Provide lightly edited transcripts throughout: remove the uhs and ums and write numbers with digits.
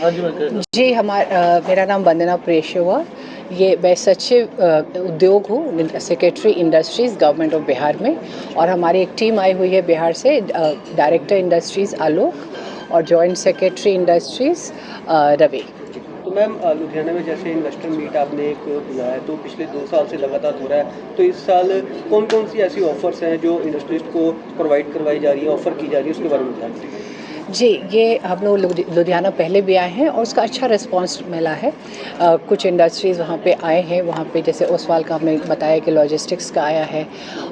जी, मेरा नाम वंदना प्रेष्य हुआ। ये मैं सचिव उद्योग हूँ, secretary industries government of Bihar में। और हमारी एक टीम आई हुई है बिहार से, डायरेक्टर इंडस्ट्रीज़ आलोक और जॉइंट सेक्रेटरी इंडस्ट्रीज़ रवि। तो मैम लुधियाना में जैसे इन्वेस्टर मीट आपने एक बुलाया है, तो पिछले 2 साल से लगातार हो रहा है, तो इस साल कौन-कौन सी ऐसी ऑफ़र्स हैं जो इंडस्ट्रिस्ट को प्रोवाइड करवाई जा रही है, ऑफ़र की जा रही है, उसके बारे में बताएँ? जी, ये हम लोग लुधियाना पहले भी आए हैं और उसका अच्छा रिस्पॉन्स मिला है। कुछ इंडस्ट्रीज़ वहाँ पे आए हैं, वहाँ पे जैसे ओसवाल का हमने बताया कि लॉजिस्टिक्स का आया है।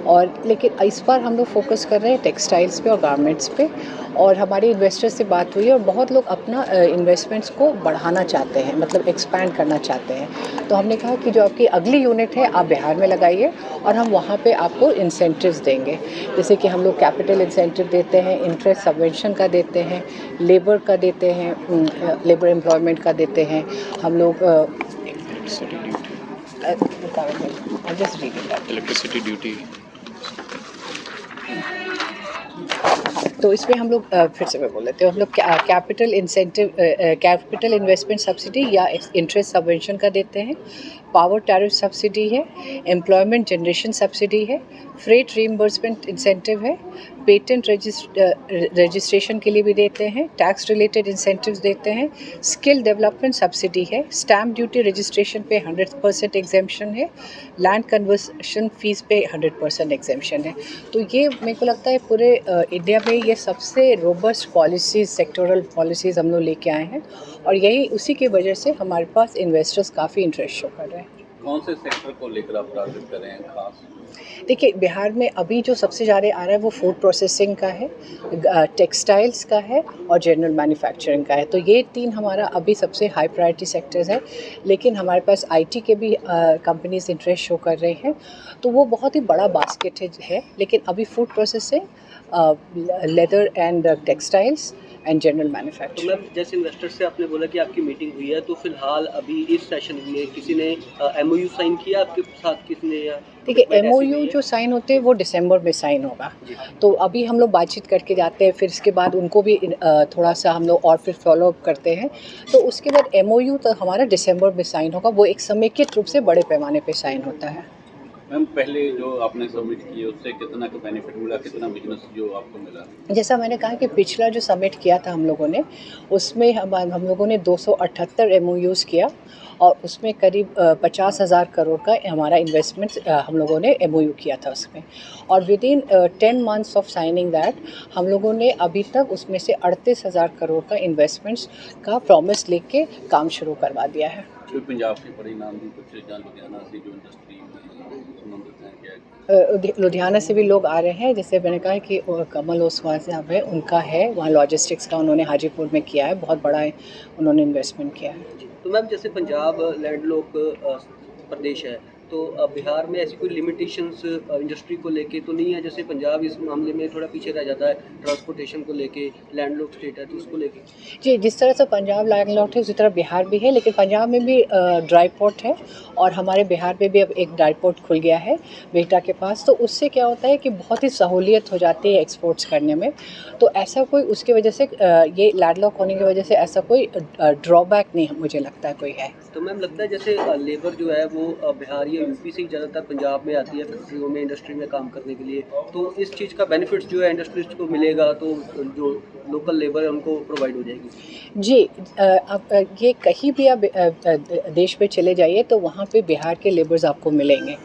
और लेकिन इस बार हम लोग फोकस कर रहे हैं टेक्सटाइल्स पे और गारमेंट्स पे। और हमारे इन्वेस्टर से बात हुई है और बहुत लोग अपना इन्वेस्टमेंट्स को बढ़ाना चाहते हैं, मतलब एक्सपैंड करना चाहते हैं। तो हमने कहा कि जो आपकी अगली यूनिट है आप बिहार में लगाइए और हम वहाँ पे आपको इंसेंटिव्स देंगे। जैसे कि हम लोग कैपिटल इंसेंटिव देते हैं, इंटरेस्ट सबवेंशन का देते हैं, लेबर का देते हैं, लेबर एम्प्लॉयमेंट का देते हैं हम लोग। Electricity duty. तो इसमें हम लोग फिर से मैं बोल लेते हैं, हम लोग capital incentive, capital investment subsidy या इंटरेस्ट सबवेंशन का देते हैं, पावर टैरिफ सब्सिडी है, एम्प्लॉयमेंट जनरेशन सब्सिडी है, फ्रेट रीइंबर्समेंट इंसेंटिव है, पेटेंट रजिस्ट्रेशन के लिए भी देते हैं, टैक्स रिलेटेड इंसेंटिव्स देते हैं, स्किल डेवलपमेंट सब्सिडी है, स्टैम्प ड्यूटी रजिस्ट्रेशन पे 100% एग्जेम्पशन है, लैंड कन्वर्शन फीस पे 100% एग्जेम्पशन है। तो ये मेरे को लगता है पूरे इंडिया में ये सबसे रोबस्ट पॉलिसीज़, सेक्टोरल पॉलिसीज़ हम लोग लेके आए हैं और यही उसी की वजह से हमारे पास इन्वेस्टर्स काफ़ी इंटरेस्ट शो कर रहे हैं। कौन से सेक्टर को लेकर आप टारगेट कर रहे हैं खास? देखिए, बिहार में अभी जो सबसे ज़्यादा आ रहा है वो फूड प्रोसेसिंग का है, टेक्सटाइल्स का है और जनरल मैन्युफैक्चरिंग का है। तो ये 3 हमारा अभी सबसे हाई प्रायोरिटी सेक्टर्स है। लेकिन हमारे पास आईटी के भी कंपनीज इंटरेस्ट शो कर रहे हैं, तो वो बहुत ही बड़ा बास्केट है। लेकिन अभी food processing, leather and textiles and general तो मैन्युफैक्चरिंग। मैम जैसे इन्वेस्टर से आपने बोला कि आपकी मीटिंग हुई है, तो फिलहाल अभी इस सेशन में किसी ने एमओयू साइन किया आपके साथ, किसी ने, या देखिए, कमिटमेंट ऐसी एमओयू गई है? जो साइन होते हैं वो दिसंबर में साइन होगा। जी। तो अभी हम लोग बातचीत करके जाते हैं, फिर इसके बाद उनको भी थोड़ा सा हम लोग और फिर फॉलो अप करते हैं। तो उसके बाद एमओयू तो हमारा दिसंबर में साइन होगा, वो एक समेकित रूप से बड़े पैमाने पे साइन होता है। मैम पहले जो आपने सबमिट किए उससे कितना का बेनिफिट मिला, कितना बिजनेस जो आपको मिला? जैसा मैंने कहा कि पिछला जो सबमिट किया था हम लोगों ने, उसमें हम लोगों ने 278 एमओयूज़ किया और उसमें करीब 50,000 करोड़ का हमारा इन्वेस्टमेंट हम लोगों ने एमओयू किया था उसमें। और within 10 months of signing that हम लोगों ने अभी तक उसमें से 38,000 करोड़ का इन्वेस्टमेंट्स का प्रॉमिस लेके काम शुरू करवा दिया है। कोई पंजाब के बड़े नाम भी कुछ जहाँ लुधियाना से जो इंडस्ट्री में संबंधित हैं क्या? लुधियाना से भी लोग आ रहे हैं। जैसे मैंने कहा कि कमल ओसवाल साहब है, उनका है वहाँ लॉजिस्टिक्स का, उन्होंने हाजीपुर में किया है, बहुत बड़ा उन्होंने इन्वेस्टमेंट किया है। तो मैम जैसे पंजाब लैंडलॉक प्रदेश है, तो बिहार में ऐसी कोई लिमिटेशंस इंडस्ट्री को लेके तो नहीं है? जैसे पंजाब इस मामले में थोड़ा पीछे रह जाता है ट्रांसपोर्टेशन को लेके, लैंडलॉक स्टेट है तो उसको लेके। जी, जिस तरह से पंजाब लैंडलॉक्ड है उसी तरह बिहार भी है, लेकिन पंजाब में भी ड्राई पोर्ट है और हमारे बिहार में भी अब एक ड्राई पोर्ट खुल गया है बिहटा के पास। तो उससे क्या होता है कि बहुत ही सहूलियत हो जाती है एक्सपोर्ट्स करने में। तो ऐसा कोई उसकी वजह से ये लैंडलॉक होने की वजह से ऐसा कोई ड्रॉबैक नहीं मुझे लगता है कोई है। तो मैम लगता है जैसे लेबर जो है वो बिहार या यूपी से ही ज़्यादातर पंजाब में आती है फैक्ट्रियों में, इंडस्ट्री में काम करने के लिए, तो इस चीज़ का बेनिफिट्स जो है इंडस्ट्रिस्ट को मिलेगा, तो जो लोकल लेबर है उनको प्रोवाइड हो जाएगी। जी, अब ये कहीं भी आप देश में चले जाइए तो वहाँ पे बिहार के लेबर्स आपको मिलेंगे।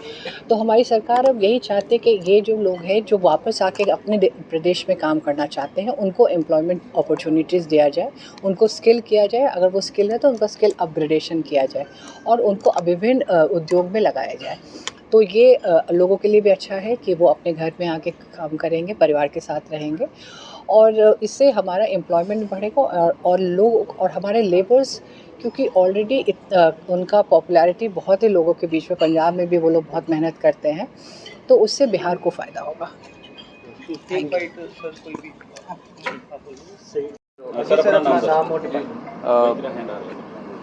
तो हमारी सरकार अब यही चाहती है कि ये जो लोग हैं जो वापस आके अपने प्रदेश में काम करना चाहते हैं उनको एम्प्लॉयमेंट अपॉर्चुनिटीज़ दिया जाए, उनको स्किल किया जाए, अगर वो स्किल है तो उनका स्किल अपग्रेडेशन किया जाए और उनको विभिन्न उद्योग में लगाया जाए। तो ये लोगों के लिए भी अच्छा है कि वो अपने घर में आके काम करेंगे, परिवार के साथ रहेंगे और इससे हमारा एम्प्लॉयमेंट बढ़ेगा और लोग और हमारे लेबर्स, क्योंकि ऑलरेडी उनका पॉपुलैरिटी बहुत ही लोगों के बीच में, पंजाब में भी वो लोग बहुत मेहनत करते हैं, तो उससे बिहार को फ़ायदा होगा। Thank you. सर अपना नाम बताइए।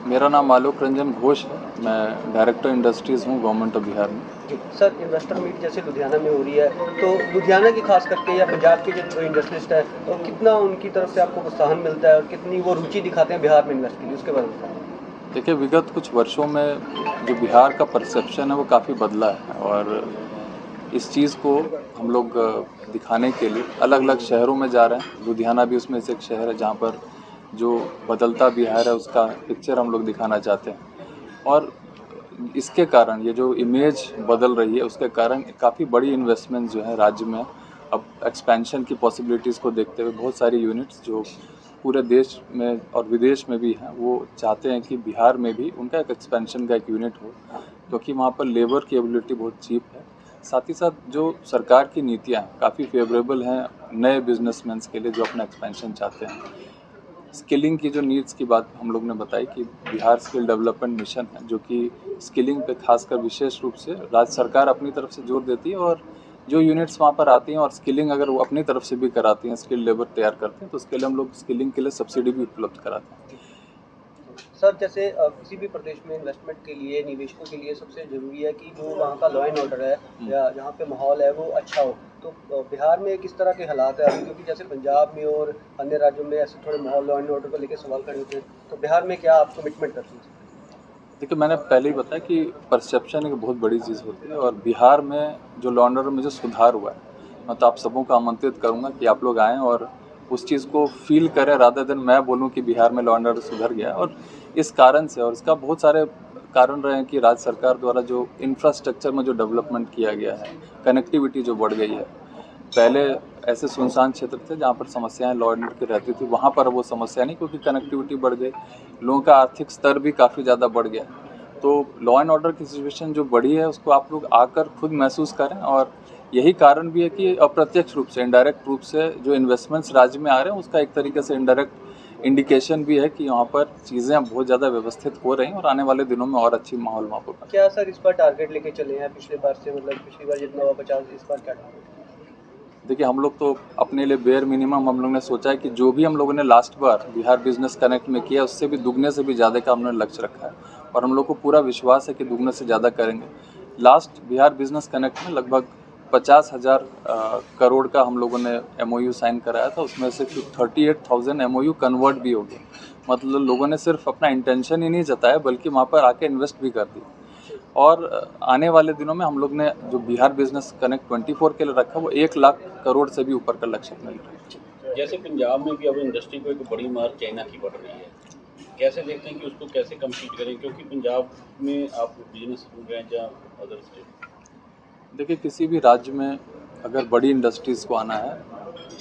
मेरा नाम आलोक रंजन घोष है। मैं डायरेक्टर इंडस्ट्रीज़ हूँ गवर्नमेंट ऑफ बिहार में। जी सर, इन्वेस्टर मीट जैसे लुधियाना में हो रही है, तो लुधियाना की खास करके या पंजाब के जो इंडस्ट्रिस्ट है, तो कितना उनकी तरफ से आपको प्रोत्साहन मिलता है और कितनी वो रुचि दिखाते हैं बिहार में इन्वेस्ट के लिए, उसके बारे में बताएं। देखिए, विगत कुछ वर्षों में जो बिहार का परसेप्शन है वो काफ़ी बदला है और इस चीज़ को हम लोग दिखाने के लिए अलग अलग शहरों में जा रहे हैं। लुधियाना भी उसमें से एक शहर है जहाँ पर जो बदलता बिहार है उसका पिक्चर हम लोग दिखाना चाहते हैं। और इसके कारण ये जो इमेज बदल रही है उसके कारण काफ़ी बड़ी इन्वेस्टमेंट जो है राज्य में अब एक्सपेंशन की पॉसिबिलिटीज़ को देखते हुए बहुत सारी यूनिट्स जो पूरे देश में और विदेश में भी हैं वो चाहते हैं कि बिहार में भी उनका एक एक्सपेंशन का एक यूनिट हो, क्योंकि वहाँ पर लेबर की एबिलिटी बहुत चीप है। साथ ही साथ जो सरकार की नीतियाँ काफ़ी फेवरेबल हैं नए बिजनेसमैन्स के लिए जो अपना एक्सपेंशन चाहते हैं। स्किलिंग की जो नीड्स की बात हम लोग ने बताई कि बिहार स्किल डेवलपमेंट मिशन है जो कि स्किलिंग पे खासकर विशेष रूप से राज्य सरकार अपनी तरफ से जोर देती है और जो यूनिट्स वहाँ पर आती हैं और स्किलिंग अगर वो अपनी तरफ से भी कराती हैं, स्किल लेबर तैयार करते हैं, तो उसके लिए हम लोग स्किलिंग के लिए सब्सिडी भी उपलब्ध कराते हैं। सर, जैसे किसी भी प्रदेश में इन्वेस्टमेंट के लिए, निवेशकों के लिए सबसे ज़रूरी है कि जो वहाँ का लॉ एंड ऑर्डर है या जहाँ पे माहौल है वो अच्छा हो। तो बिहार में किस तरह के हालात है अभी, क्योंकि जैसे पंजाब में और अन्य राज्यों में ऐसे थोड़े माहौल लॉ एंड ऑर्डर को लेकर सवाल खड़े होते हैं, तो बिहार में क्या आप कमिटमेंट करते हैं? देखिए, मैंने पहले ही बताया कि परसेप्शन एक बहुत बड़ी चीज़ होती है और बिहार में जो लॉ एंड ऑर्डर में जो सुधार हुआ है, मैं तो आप सबों को आमंत्रित करूँगा कि आप लोग आएँ और उस चीज़ को फील करें रादर देन मैं बोलूँ कि बिहार में लॉ एंड ऑर्डर सुधर गया है। और इस कारण से और इसका बहुत सारे कारण रहे हैं कि राज्य सरकार द्वारा जो इंफ्रास्ट्रक्चर में जो डेवलपमेंट किया गया है, कनेक्टिविटी जो बढ़ गई है। पहले ऐसे सुनसान क्षेत्र थे जहाँ पर समस्याएं लॉ एंड ऑर्डर की रहती थी, वहाँ पर वो समस्या नहीं, क्योंकि कनेक्टिविटी बढ़ गई, लोगों का आर्थिक स्तर भी काफ़ी ज़्यादा बढ़ गया। तो लॉ एंड ऑर्डर की सिचुएशन जो बढ़ी है उसको आप लोग आकर खुद महसूस करें। और यही कारण भी है कि अप्रत्यक्ष रूप से, इनडायरेक्ट रूप से जो इन्वेस्टमेंट्स राज्य में आ रहे हैं उसका एक तरीके से इनडायरेक्ट इंडिकेशन भी है कि यहाँ पर चीज़ें बहुत ज़्यादा व्यवस्थित हो रही हैं और आने वाले दिनों में और अच्छी माहौल वहाँ पर। क्या सर इस बार टारगेट लेके चले हैं पिछले बार से, मतलब पिछली बार जितना हुआ 50, इस बार क्या टारगेट? देखिए, हम लोग तो अपने लिए बेयर मिनिमम हम लोग ने सोचा है कि जो भी हम लोगों ने लास्ट बार बिहार बिजनेस कनेक्ट में किया उससे भी दुगने से भी ज़्यादा का हमने लक्ष्य रखा है और हम लोग को पूरा विश्वास है कि दुगने से ज़्यादा करेंगे। लास्ट बिहार बिजनेस कनेक्ट में लगभग 50,000 करोड़ का हम लोगों ने MOU साइन कराया था, उसमें से 38,000 MOU कन्वर्ट भी हो गए। मतलब लोगों ने सिर्फ अपना इंटेंशन ही नहीं जताया बल्कि वहाँ पर आके इन्वेस्ट भी कर दिया। और आने वाले दिनों में हम लोग ने जो बिहार बिजनेस कनेक्ट 24 के लिए रखा वो 1 लाख करोड़ से भी ऊपर का लक्ष्य मिल रहा है। जैसे पंजाब में भी अब इंडस्ट्री को एक बड़ी मार चाइना की पड़ रही है, कैसे देखते हैं कि उसको कैसे कम्पीट करें, क्योंकि पंजाब में आप बिजनेस ढूंढ रहे हैं या अदर स्टेट? देखिए, किसी भी राज्य में अगर बड़ी इंडस्ट्रीज़ को आना है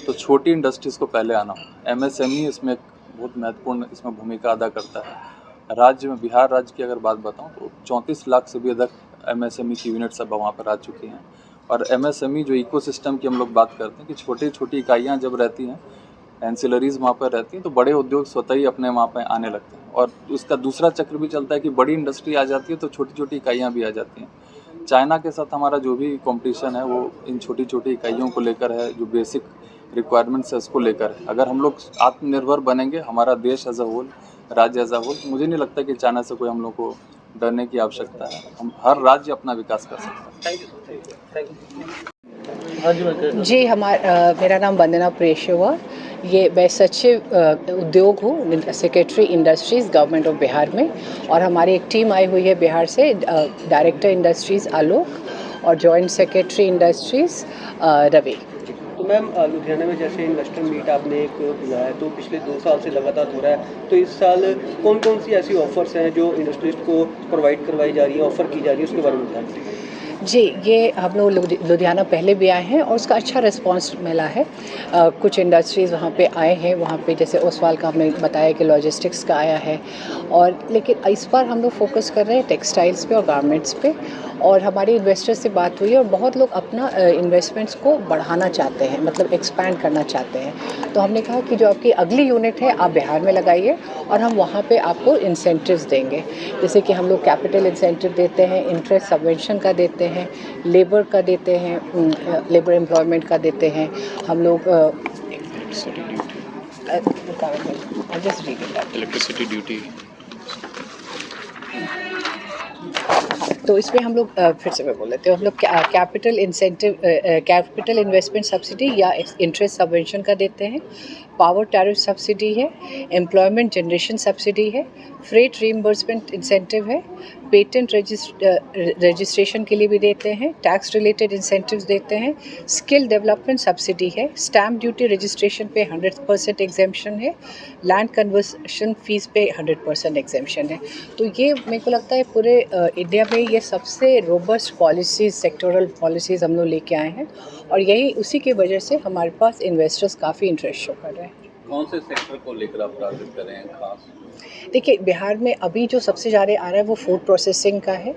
तो छोटी इंडस्ट्रीज़ को पहले आना हो। MSME इसमें एक बहुत महत्वपूर्ण इसमें भूमिका अदा करता है। राज्य में, बिहार राज्य की अगर बात बताऊं तो 34 लाख से भी अधिक MSME की यूनिट्स अब वहाँ पर आ चुकी हैं। और MSME जो इकोसिस्टम की हम लोग बात करते हैं कि छोटी छोटी इकाइयाँ जब रहती हैं, एंसिलरीज वहाँ पर रहती हैं, तो बड़े उद्योग स्वतः ही अपने वहाँ पर आने लगते हैं। और उसका दूसरा चक्र भी चलता है कि बड़ी इंडस्ट्री आ जाती है तो छोटी छोटी इकाइयाँ भी आ जाती हैं। चाइना के साथ हमारा जो भी कंपटीशन है वो इन छोटी छोटी इकाइयों को लेकर है, जो बेसिक रिक्वायरमेंट्स है उसको लेकर है। अगर हम लोग आत्मनिर्भर बनेंगे, हमारा देश एज अ होल, राज्य एज अ होल, तो मुझे नहीं लगता कि चाइना से कोई हम लोग को डरने की आवश्यकता है। हम हर राज्य अपना विकास कर सकता है। Thank you. हाँ जी, जी, मेरा नाम वंदना प्रेशवा, ये मैं सचिव उद्योग हूँ, secretary industries government of Bihar में। और हमारी एक टीम आई हुई है बिहार से, डायरेक्टर इंडस्ट्रीज़ आलोक और जॉइंट सेक्रेटरी इंडस्ट्रीज़ रवि। तो मैम, लुधियाना में जैसे इन्वेस्टर मीट आपने एक बुलाया है तो पिछले 2 साल से लगातार हो रहा है, तो इस साल कौन कौन सी ऐसी ऑफर्स हैं जो इंडस्ट्रिस्ट को प्रोवाइड करवाई जा रही है, ऑफर की जा रही है, उसके बारे में बताएं। जी, ये हम लोग लुधियाना पहले भी आए हैं और उसका अच्छा रिस्पांस मिला है। कुछ इंडस्ट्रीज़ वहाँ पे आए हैं, वहाँ पे जैसे ओसवाल का हमने बताया कि लॉजिस्टिक्स का आया है। और लेकिन इस बार हम लोग फोकस कर रहे हैं टेक्सटाइल्स पे और गारमेंट्स पे। और हमारे इन्वेस्टर से बात हुई है और बहुत लोग अपना इन्वेस्टमेंट्स को बढ़ाना चाहते हैं, मतलब एक्सपैंड करना चाहते हैं। तो हमने कहा कि जो आपकी अगली यूनिट है आप बिहार में लगाइए और हम वहाँ पे आपको इंसेंटिव्स देंगे। जैसे कि हम लोग कैपिटल इंसेंटिव देते हैं, इंटरेस्ट सबवेंशन का देते हैं, लेबर का देते हैं, लेबर एम्प्लॉयमेंट का देते हैं हम लोग। इलेक्ट्रिसिटी ड्यूटी तो इसमें हम लोग फिर से मैं बोल लेते हैं, हम लोग capital incentive, capital investment subsidy या इंटरेस्ट सबवेंशन का देते हैं, पावर टैरिफ सब्सिडी है, एम्प्लॉयमेंट जनरेशन सब्सिडी है, फ्रेट रीइंबर्समेंट इंसेंटिव है, पेटेंट रजिस्ट्रेशन के लिए भी देते हैं, टैक्स रिलेटेड इंसेंटिव्स देते हैं, स्किल डेवलपमेंट सब्सिडी है, स्टैम्प ड्यूटी रजिस्ट्रेशन पे 100% एग्जेम्पशन है, लैंड कन्वर्शन फीस पे 100% एग्जेम्पशन है। तो ये मेरे को लगता है पूरे इंडिया में ये सबसे रोबस्ट पॉलिसीज़, सेक्टोरल पॉलिसीज़ हम लोग लेके आए हैं, और यही उसी की वजह से हमारे पास इन्वेस्टर्स काफ़ी इंटरेस्ट शो कर रहे हैं। कौन से सेक्टर को लेकर आप टारगेट कर रहे हैं खास? देखिए, बिहार में अभी जो सबसे ज़्यादा आ रहा है वो फूड प्रोसेसिंग का है,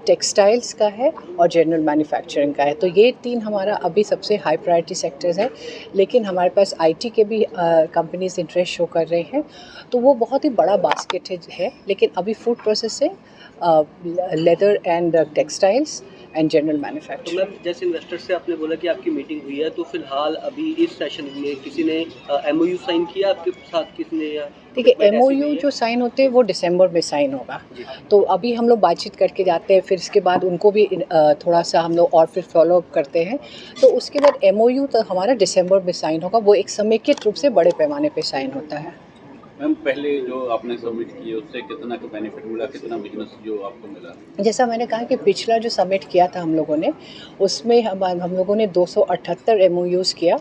टेक्सटाइल्स का है और जनरल मैन्युफैक्चरिंग का है। तो ये 3 हमारा अभी सबसे हाई प्रायोरिटी सेक्टर्स है, लेकिन हमारे पास आईटी के भी कंपनीज इंटरेस्ट शो कर रहे हैं, तो वो बहुत ही बड़ा बास्केट है। लेकिन अभी food processing, leather and textiles and general तो मैन्युफैक्चरिंग। मैम, जैसे इन्वेस्टर से आपने बोला कि आपकी मीटिंग हुई है, तो फिलहाल अभी इस सेशन में किसी ने एमओयू साइन किया आपके साथ, किसने? या देखिए, document ऐसे एमओयू भी है? जो साइन होते हैं वो दिसंबर में साइन होगा। जी। तो अभी हम लोग बातचीत करके जाते हैं, फिर इसके बाद उनको भी थोड़ा सा हम लोग और फिर फॉलो अप करते हैं। तो उसके बाद एमओयू तो हमारा दिसंबर में साइन होगा, वो एक समेकित रूप से बड़े पैमाने पे साइन होता है। मैम, पहले जो आपने सबमिट किए उससे कितना का बेनिफिट मिला, कितना बिजनेस जो आपको मिला? जैसा मैंने कहा कि पिछला जो समिट किया था हम लोगों ने, उसमें हम लोगों ने 278 एमओयूज़ किया,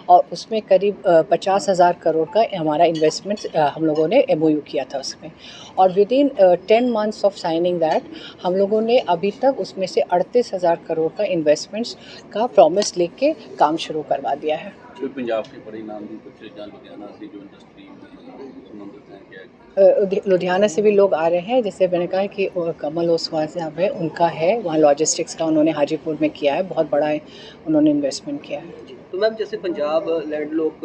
और उसमें करीब 50,000 करोड़ का हमारा इन्वेस्टमेंट हम लोगों ने एमओयू किया था उसमें। और with in 10 months of signing that, हम लोगों ने अभी तक उसमें से 38,000 करोड़ का इन्वेस्टमेंट्स का प्रॉमिस लेके काम शुरू करवा दिया है। कोई पंजाब के परिणाम भी कुछ जान लुधियाना से जो इंडस्ट्री में संबंधित हैं क्या? लुधियाना से भी लोग आ रहे हैं, जैसे मैंने कहा कि कमल ओसवाल साहब है, उनका है वहाँ लॉजिस्टिक्स का, उन्होंने हाजीपुर में किया है, बहुत बड़ा उन्होंने इन्वेस्टमेंट किया है। तो मैम, जैसे पंजाब लैंडलॉक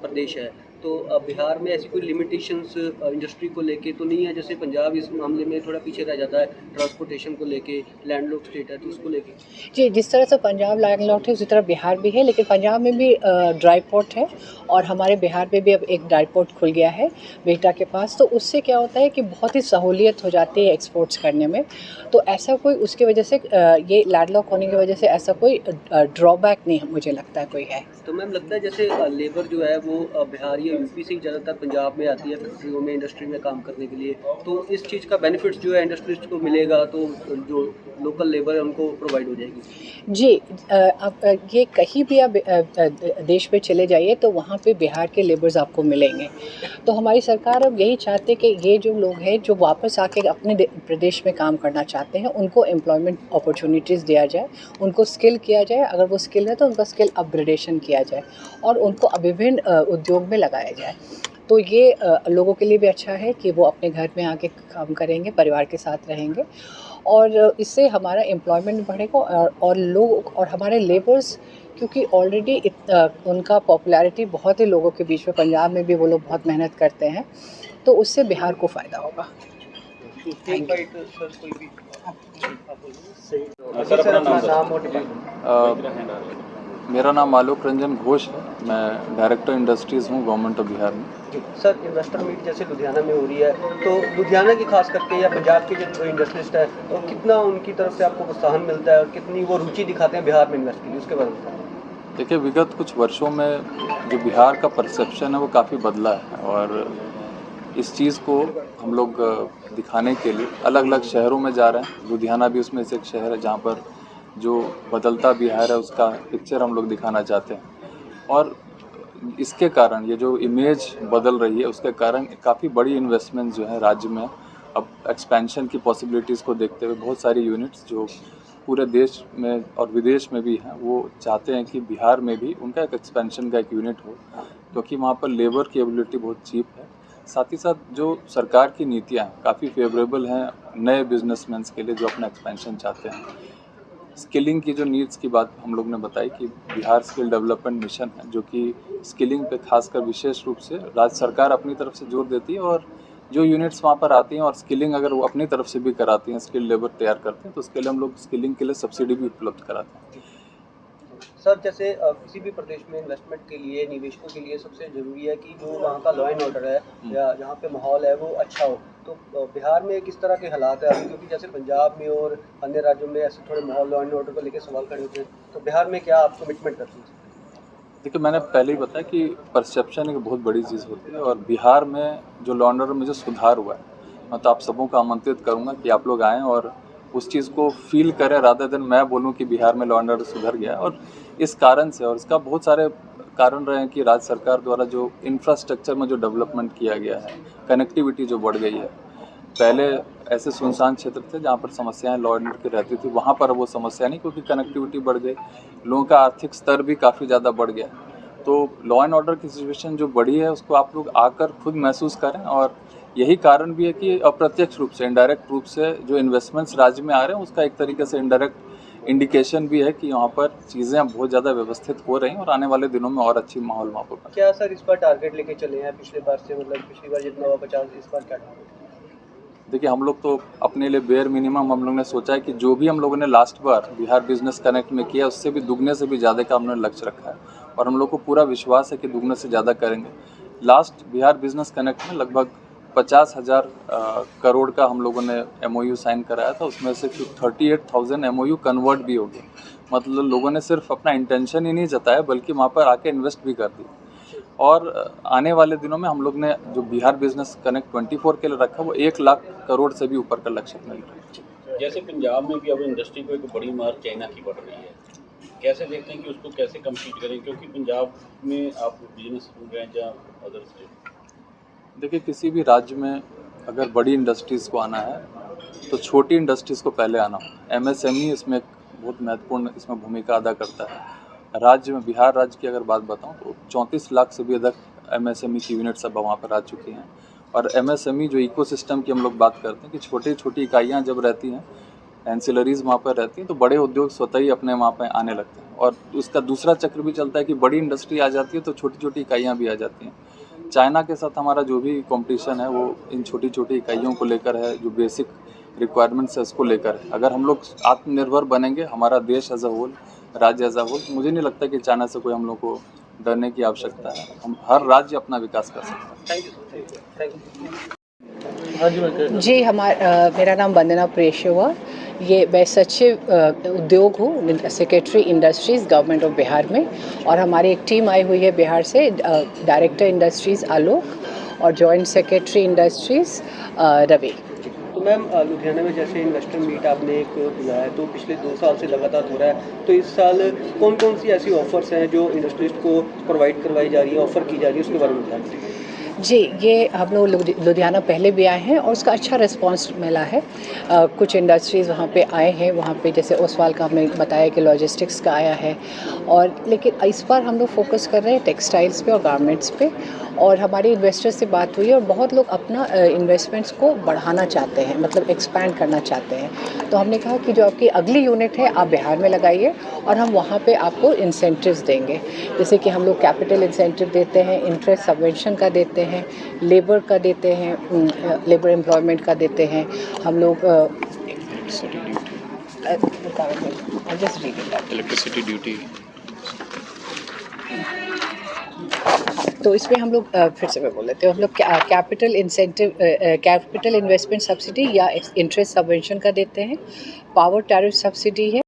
प्रदेश है, तो बिहार में ऐसी कोई लिमिटेशंस इंडस्ट्री को लेके तो नहीं है? जैसे पंजाब इस मामले में थोड़ा पीछे रह जाता है, ट्रांसपोर्टेशन को लेके, लैंडलॉक स्टेट है तो उसको लेके। जी, जिस तरह से पंजाब लैंडलॉक्ड है उसी तरह बिहार भी है, लेकिन पंजाब में भी ड्राई पोर्ट है, और हमारे बिहार में भी अब एक ड्राई पोर्ट खुल गया है बेहटा के पास। तो उससे क्या होता है कि बहुत ही सहूलियत हो जाती है एक्सपोर्ट्स करने में। तो ऐसा कोई उसकी वजह से ये लैंडलॉक होने की वजह से ऐसा कोई ड्रॉबैक नहीं मुझे लगता है कोई है। तो मैम, लगता है जैसे लेबर जो है वो बिहार या यूपी से ही ज़्यादातर पंजाब में आती है फैक्ट्रियों में, इंडस्ट्री में काम करने के लिए, तो इस चीज़ का बेनिफिट्स जो है इंडस्ट्रिस्ट को मिलेगा, तो जो लोकल लेबर है उनको प्रोवाइड हो जाएगी। जी, अब ये कहीं भी आप देश में चले जाइए तो वहाँ पे बिहार के लेबर्स आपको मिलेंगे। तो हमारी सरकार अब यही चाहती है कि ये जो लोग हैं जो वापस आके अपने प्रदेश में काम करना चाहते हैं, उनको एम्प्लॉयमेंट अपॉर्चुनिटीज़ दिया जाए, उनको स्किल किया जाए, अगर वो स्किल है तो उनका स्किल अपग्रेडेशन किया जाए, और उनको विभिन्न उद्योग में लगाया जाए। तो ये लोगों के लिए भी अच्छा है कि वो अपने घर में आके काम करेंगे, परिवार के साथ रहेंगे, और इससे हमारा एम्प्लॉयमेंट बढ़ेगा, और लोग और हमारे लेबर्स, क्योंकि ऑलरेडी उनका पॉपुलैरिटी बहुत ही लोगों के बीच में, पंजाब में भी वो लोग बहुत मेहनत करते हैं, तो उससे बिहार को फ़ायदा होगा। सर, अपना नाम और मेरा नाम आलोक रंजन घोष है, मैं डायरेक्टर इंडस्ट्रीज़ हूँ गवर्नमेंट ऑफ बिहार में। सर, इन्वेस्टर मीट जैसे लुधियाना में हो रही है, तो लुधियाना की खास करके या पंजाब के जो इंडस्ट्रिस्ट है, तो कितना उनकी तरफ से आपको प्रोत्साहन मिलता है और कितनी वो रुचि दिखाते हैं बिहार में इन्वेस्ट के लिए, उसके बारे में बताएं। देखिए, विगत कुछ वर्षों में जो बिहार का परसेप्शन है वो काफ़ी बदला है, और इस चीज़ को हम लोग दिखाने के लिए अलग अलग शहरों में जा रहे हैं। लुधियाना भी उसमें से एक शहर है जहाँ पर जो बदलता बिहार है उसका पिक्चर हम लोग दिखाना चाहते हैं, और इसके कारण ये जो इमेज बदल रही है उसके कारण काफ़ी बड़ी इन्वेस्टमेंट जो है राज्य में अब एक्सपेंशन की पॉसिबिलिटीज़ को देखते हुए बहुत सारी यूनिट्स जो पूरे देश में और विदेश में भी हैं वो चाहते हैं कि बिहार में भी उनका एक एक्सपेंशन का एक यूनिट हो, क्योंकि वहाँ पर लेबर की एबिलिटी बहुत चीप है। साथ ही साथ जो सरकार की नीतियाँ काफ़ी फेवरेबल हैं नए बिजनेसमैन के लिए जो अपना एक्सपेंशन चाहते हैं। स्किलिंग की जो नीड्स की बात हम लोग ने बताई कि बिहार स्किल डेवलपमेंट मिशन है, जो कि स्किलिंग पे खासकर विशेष रूप से राज्य सरकार अपनी तरफ से जोर देती है, और जो यूनिट्स वहाँ पर आती हैं और स्किलिंग अगर वो अपनी तरफ से भी कराती हैं, स्किल लेबर तैयार करते हैं, तो उसके लिए हम लोग स्किलिंग के लिए सब्सिडी भी उपलब्ध कराते हैं। सर, जैसे किसी भी प्रदेश में इन्वेस्टमेंट के लिए, निवेशकों के लिए सबसे ज़रूरी है कि जो वहाँ का लॉ एंड ऑर्डर है या जहाँ पे माहौल है वो अच्छा हो। तो बिहार में किस तरह के हालात है अभी, क्योंकि जैसे पंजाब में और अन्य राज्यों में ऐसे थोड़े माहौल लॉ एंड ऑर्डर को लेकर सवाल खड़े होते हैं, तो बिहार में क्या आप कमिटमेंट करते हैं? देखिए, मैंने पहले ही बताया कि परसेप्शन एक बहुत बड़ी चीज़ होती है और बिहार में जो लॉ एंड ऑर्डर में जो सुधार हुआ है, मैं तो आप सबों को आमंत्रित करूंगा कि आप लोग आएँ और उस चीज़ को फील करें रादर देन मैं बोलूं कि बिहार में लॉ एंड ऑर्डर सुधर गया है। और इस कारण से, और इसका बहुत सारे कारण रहे हैं कि राज्य सरकार द्वारा जो इंफ्रास्ट्रक्चर में जो डेवलपमेंट किया गया है, कनेक्टिविटी जो बढ़ गई है। पहले ऐसे सुनसान क्षेत्र थे जहाँ पर समस्याएं लॉ एंड ऑर्डर की रहती थी, वहाँ पर वो समस्या नहीं, क्योंकि कनेक्टिविटी बढ़ गई, लोगों का आर्थिक स्तर भी काफ़ी ज़्यादा बढ़ गया। तो लॉ एंड ऑर्डर की सिचुएशन जो बढ़ी है उसको आप लोग आकर खुद महसूस करें। और यही कारण भी है कि अप्रत्यक्ष रूप से, इनडायरेक्ट रूप से जो इन्वेस्टमेंट्स राज्य में आ रहे हैं उसका एक तरीके से इनडायरेक्ट इंडिकेशन भी है कि यहाँ पर चीज़ें बहुत ज़्यादा व्यवस्थित हो रही हैं और आने वाले दिनों में और अच्छी माहौल वहाँ पर बनेगा। क्या सर इस बार टारगेट लेके चले हैं पिछले बार से, मतलब पिछली बार जितना हुआ 50, इस बार क्या टारगेट? देखिए, हम लोग तो अपने लिए बेयर मिनिमम हम लोग ने सोचा है कि जो भी हम लोगों ने लास्ट बार बिहार बिजनेस कनेक्ट में किया उससे भी दुगने से भी ज़्यादा का हमने लक्ष्य रखा है और हम लोग को पूरा विश्वास है कि दुगने से ज़्यादा करेंगे। लास्ट बिहार बिजनेस कनेक्ट में लगभग 50,000 करोड़ का हम लोगों ने MOU साइन कराया था, उसमें से 38,000 MOU कन्वर्ट भी हो गए। मतलब लोगों ने सिर्फ अपना इंटेंशन ही नहीं जताया बल्कि वहाँ पर आके इन्वेस्ट भी कर दिया। और आने वाले दिनों में हम लोग ने जो बिहार बिजनेस कनेक्ट 24 के लिए रखा वो 1 लाख करोड़ से भी ऊपर का लक्ष्य मिल रहा है। जैसे पंजाब में भी अब इंडस्ट्री को एक बड़ी मार चाइना की पड़ रही है, कैसे देखते हैं कि उसको कैसे कम्पीट करें, क्योंकि पंजाब में आप बिजनेस ढूंढ रहे हैं या अदर स्टेट? देखिए, किसी भी राज्य में अगर बड़ी इंडस्ट्रीज़ को आना है तो छोटी इंडस्ट्रीज़ को पहले आना हो। MSME इसमें एक बहुत महत्वपूर्ण इसमें भूमिका अदा करता है। राज्य में, बिहार राज्य की अगर बात बताऊं तो 34 लाख से भी अधिक MSME की यूनिट्स अब वहाँ पर आ चुकी हैं। और MSME जो इकोसिस्टम की हम लोग बात करते हैं कि छोटी छोटी इकाइयाँ जब रहती हैं, एंसिलरीज वहाँ पर रहती हैं, तो बड़े उद्योग स्वतः ही अपने वहाँ पर आने लगते हैं। और उसका दूसरा चक्र भी चलता है कि बड़ी इंडस्ट्री आ जाती है तो छोटी छोटी इकाइयाँ भी आ जाती हैं। चाइना के साथ हमारा जो भी कंपटीशन है वो इन छोटी छोटी इकाइयों को लेकर है, जो बेसिक रिक्वायरमेंट्स है उसको लेकर है। अगर हम लोग आत्मनिर्भर बनेंगे, हमारा देश एज अ होल, राज्य एज अ होल, तो मुझे नहीं लगता कि चाइना से कोई हम लोग को डरने की आवश्यकता है। हम हर राज्य अपना विकास कर सकता है। Thank you. जी, मेरा नाम वंदना प्रेशवा, ये मैं सचिव उद्योग हूँ, secretary industries government of Bihar में। और हमारी एक टीम आई हुई है बिहार से, डायरेक्टर इंडस्ट्रीज़ आलोक और जॉइंट सेक्रेटरी इंडस्ट्रीज़ रवि। तो मैम, लुधियाना में जैसे इन्वेस्टर मीट आपने एक बुलाया है तो पिछले 2 साल से लगातार हो रहा है, तो इस साल कौन कौन सी ऐसी ऑफर्स हैं जो इंडस्ट्रिस्ट को प्रोवाइड करवाई जा रही है, ऑफर की जा रही है, उसके बारे में बताएं। जी, ये हम लोग लुधियाना पहले भी आए हैं और उसका अच्छा रिस्पांस मिला है। कुछ इंडस्ट्रीज़ वहाँ पे आए हैं, वहाँ पे जैसे ओसवाल का हमने बताया कि लॉजिस्टिक्स का आया है। और लेकिन इस बार हम लोग फोकस कर रहे हैं टेक्सटाइल्स पे और गारमेंट्स पे। और हमारे इन्वेस्टर से बात हुई है और बहुत लोग अपना इन्वेस्टमेंट्स को बढ़ाना चाहते हैं, मतलब एक्सपैंड करना चाहते हैं। तो हमने कहा कि जो आपकी अगली यूनिट है आप बिहार में लगाइए और हम वहाँ पे आपको इंसेंटिव्स देंगे। जैसे कि हम लोग कैपिटल इंसेंटिव देते हैं, इंटरेस्ट सबवेंशन का देते हैं, लेबर का देते हैं, लेबर एम्प्लॉयमेंट का देते हैं हम लोग। Electricity duty. तो इसमें हम लोग फिर से मैं बोल लेते हैं, हम लोग capital incentive, capital investment subsidy या इंटरेस्ट सबवेंशन का देते हैं, पावर टैरिफ सब्सिडी है।